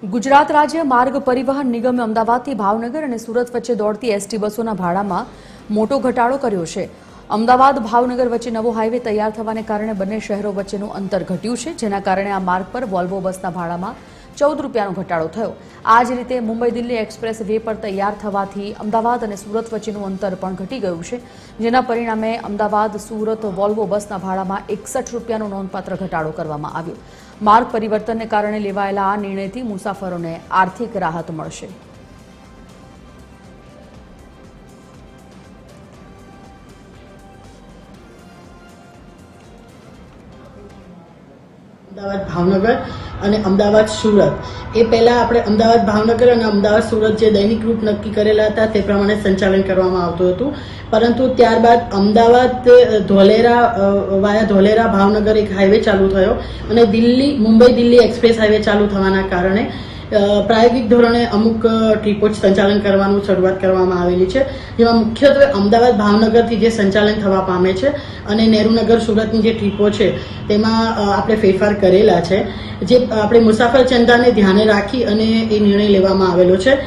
ગુજરાત રાજ્ય માર્ગ પરિવહન નિગમે અમદાવાદથી ભાવનગર અને સુરત વચ્ચે દોડતી એસટી બસોના ભાડામાં મોટો ઘટાડો કર્યો છે। અમદાવાદ ભાવનગર વચ્ચે નવો હાઈવે તૈયાર થવાને કારણે બંને શહેરો વચ્ચેનું અંતર ઘટ્યું છે, જેના કારણે આ માર્ગ પર વોલ્વો બસના ભાડામાં 14 રૂપિયાનો ઘટાડો થયો। આ જ રીતે મુંબઈ દિલ્હી એક્સપ્રેસ વે પર તૈયાર થવાથી અમદાવાદ અને સુરત વચ્ચેનું અંતર પણ ઘટી ગયું છે, જેના પરિણામે અમદાવાદ સુરત વોલ્વો બસના ભાડામાં 61 રૂપિયાનો નોંધપાત્ર ઘટાડો કરવામાં આવ્યો। માર્ગ પરિવર્તનને કારણે લેવાયેલા આ નિર્ણયથી મુસાફરોને આર્થિક રાહત મળશે। અમદાવાદ ભાવનગર અને અમદાવાદ સુરત એ પહેલા આપણે અમદાવાદ ભાવનગર અને અમદાવાદ સુરત જે દૈનિક રૂટ નક્કી કરેલા હતા તે પ્રમાણે સંચાલન કરવામાં આવતું હતું, પરંતુ ત્યારબાદ અમદાવાદ ધોલેરા વાયા ધોલેરા ભાવનગર એક હાઈવે ચાલુ થયો અને મુંબઈ દિલ્હી એક્સપ્રેસ હાઈવે ચાલુ થવાના કારણે પ્રાયોગિક ધોરણે અમુક ટ્રીપો સંચાલન કરવાનું શરૂઆત કરવામાં આવેલી છે, જેમાં મુખ્યત્વે અમદાવાદ ભાવનગરથી જે સંચાલન થવા પામે છે અને નેહરુનગર સુરતની જે ટ્રીપો છે તેમાં આપણે ફેરફાર કરેલા છે, જે આપણે મુસાફર ચિંતાને ધ્યાને રાખી અને એ નિર્ણય લેવામાં આવેલો છે।